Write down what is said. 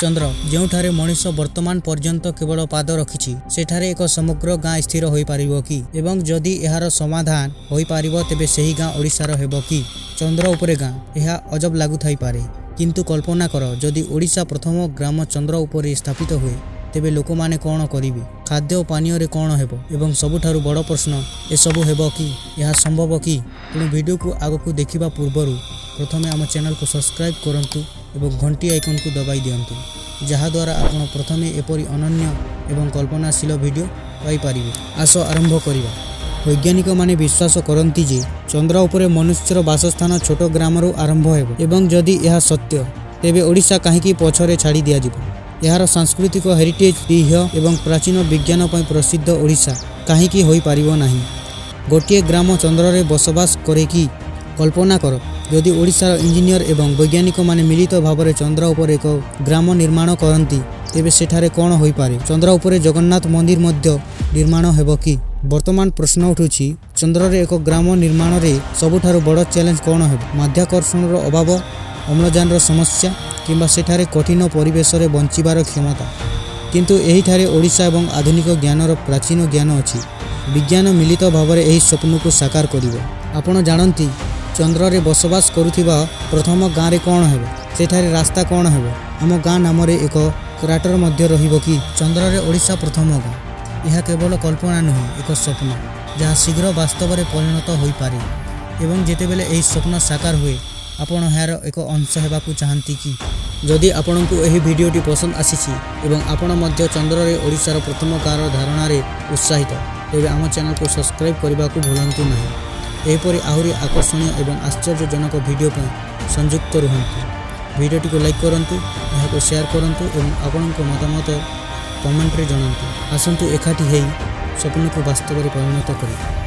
चंद्र ଯେଉଁଠାରେ ମଣିଷ ବର୍ତ୍ତମାନ ପର୍ଯ୍ୟନ୍ତ କେବଳ ପାଦ ରଖିଛି ସେଠାରେ ଏକ ସମଗ୍ର ଗାଁ ସ୍ଥିର ହୋଇପାରିବ କି ଏବଂ ଯଦି ଏହାର ସମାଧାନ ହୋଇପାରିବ ତେବେ ସେହି ଗାଁ ଓଡ଼ିଶାର ହେବ କି ଚନ୍ଦ୍ର ଉପରେ ଗାଁ ଏହା ଅଜବ ଲାଗୁଥାଇପାରେ କିନ୍ତୁ କଳ୍ପନା କର ଯଦି ଓଡ଼ିଶା ପ୍ରଥମ ଗ୍ରାମ ଚନ୍ଦ୍ର ଉପରେ ସ୍ଥାପିତ ହୁଏ ତେବେ ଲୋକମାନେ କ'ଣ କରିବେ ଖାଦ୍ୟ ଓ ପାନୀୟରେ କ'ଣ ହେବ ଏବଂ ସବୁଠାରୁ ବଡ଼ ପ୍ରଶ୍ନ ଏସବୁ ହେବ କି ଏହା ସମ୍ଭବ କି ତେଣୁ ଭିଡ଼ିଓକୁ ଆଗକୁ ଦେଖିବା ପୂର୍ବରୁ ପ୍ରଥମେ ଆମ ଚ୍ୟାନେଲକୁ ସବସ୍କ୍ରାଇବ୍ କରନ୍ତୁ ଏବଂ ଘଣ୍ଟି ଆଇକନ୍କୁ ଦବାଇ ଦିଅନ୍ତୁ ଯାହାଦ୍ୱାରା ଆପଣ ପ୍ରଥମେ ଏପରି ଅନନ୍ୟ ଏବଂ କଳ୍ପନାଶୀଳ ଭିଡ଼ିଓ ପାଇପାରିବେ। ଆସ ଆରମ୍ଭ କରିବା। ବୈଜ୍ଞାନିକମାନେ ବିଶ୍ୱାସ କରନ୍ତି ଯେ ଚନ୍ଦ୍ର ଉପରେ ମନୁଷ୍ୟର ବାସସ୍ଥାନ ଛୋଟ ଗ୍ରାମରୁ ଆରମ୍ଭ ହେବ ଏବଂ ଯଦି ଏହା ସତ୍ୟ ତେବେ ଓଡ଼ିଶା କାହିଁକି ପଛରେ ଛାଡ଼ି ଦିଆଯିବ ଏହାର ସାଂସ୍କୃତିକ ହେରିଟେଜ୍ ଐତିହ୍ୟ ଏବଂ ପ୍ରାଚୀନ ବିଜ୍ଞାନ ପାଇଁ ପ୍ରସିଦ୍ଧ ଓଡ଼ିଶା କାହିଁକି ହୋଇପାରିବ ନାହିଁ ଗୋଟିଏ ଗ୍ରାମ ଚନ୍ଦ୍ରରେ ବସବାସ କରେ କି କଳ୍ପନା କର ଯଦି ଓଡ଼ିଶାର ଇଞ୍ଜିନିୟର ଏବଂ ବୈଜ୍ଞାନିକମାନେ ମିଳିତ ଭାବରେ ଚନ୍ଦ୍ର ଉପରେ ଏକ ଗ୍ରାମ ନିର୍ମାଣ କରନ୍ତି ତେବେ ସେଠାରେ କ'ଣ ହୋଇପାରେ ଚନ୍ଦ୍ର ଉପରେ ଜଗନ୍ନାଥ ମନ୍ଦିର ମଧ୍ୟ ନିର୍ମାଣ ହେବ କି ବର୍ତ୍ତମାନ ପ୍ରଶ୍ନ ଉଠୁଛି ଚନ୍ଦ୍ରରେ ଏକ ଗ୍ରାମ ନିର୍ମାଣରେ ସବୁଠାରୁ ବଡ଼ ଚ୍ୟାଲେଞ୍ଜ କ'ଣ ହେବ ମାଧ୍ୟାକର୍ଷଣର ଅଭାବ ଅମ୍ଳଜାନର ସମସ୍ୟା କିମ୍ବା ସେଠାରେ କଠିନ ପରିବେଶରେ ବଞ୍ଚିବାର କ୍ଷମତା କିନ୍ତୁ ଏହିଠାରେ ଓଡ଼ିଶା ଏବଂ ଆଧୁନିକ ଜ୍ଞାନର ପ୍ରାଚୀନ ଜ୍ଞାନ ଅଛି ବିଜ୍ଞାନ ମିଳିତ ଭାବରେ ଏହି ସ୍ୱପ୍ନକୁ ସାକାର କରିବ ଆପଣ ଜାଣନ୍ତି ଚନ୍ଦ୍ରରେ ବସବାସ କରୁଥିବା ପ୍ରଥମ ଗାଁରେ କ'ଣ ହେବ ସେଠାରେ ରାସ୍ତା କ'ଣ ହେବ ଆମ ଗାଁ ନାମରେ ଏକ କ୍ରାଟର ମଧ୍ୟ ରହିବ କି ଚନ୍ଦ୍ରରେ ଓଡ଼ିଶା ପ୍ରଥମ ଗାଁ ଏହା କେବଳ କଳ୍ପନା ନୁହେଁ ଏକ ସ୍ୱପ୍ନ ଯାହା ଶୀଘ୍ର ବାସ୍ତବରେ ପରିଣତ ହୋଇପାରେ ଏବଂ ଯେତେବେଳେ ଏହି ସ୍ୱପ୍ନ ସାକାର ହୁଏ ଆପଣ ଏହାର ଏକ ଅଂଶ ହେବାକୁ ଚାହାନ୍ତି କି ଯଦି ଆପଣଙ୍କୁ ଏହି ଭିଡ଼ିଓଟି ପସନ୍ଦ ଆସିଛି ଏବଂ ଆପଣ ମଧ୍ୟ ଚନ୍ଦ୍ରରେ ଓଡ଼ିଶାର ପ୍ରଥମ ଗାଁର ଧାରଣାରେ ଉତ୍ସାହିତ ତେବେ ଆମ ଚ୍ୟାନେଲକୁ ସବସ୍କ୍ରାଇବ୍ କରିବାକୁ ଭୁଲନ୍ତୁ ନାହିଁ ଏହିପରି ଆହୁରି ଆକର୍ଷଣୀୟ ଏବଂ ଆଶ୍ଚର୍ଯ୍ୟଜନକ ଭିଡ଼ିଓ ପାଇଁ ସଂଯୁକ୍ତ ରୁହନ୍ତୁ ଭିଡ଼ିଓଟିକୁ ଲାଇକ୍ କରନ୍ତୁ ଏହାକୁ ସେୟାର କରନ୍ତୁ ଏବଂ ଆପଣଙ୍କ ମତାମତ କମେଣ୍ଟରେ ଜଣାନ୍ତୁ ଆସନ୍ତୁ ଏକାଠି ହୋଇ ସ୍ୱପ୍ନକୁ ବାସ୍ତବରେ ପରିଣତ କରିବା।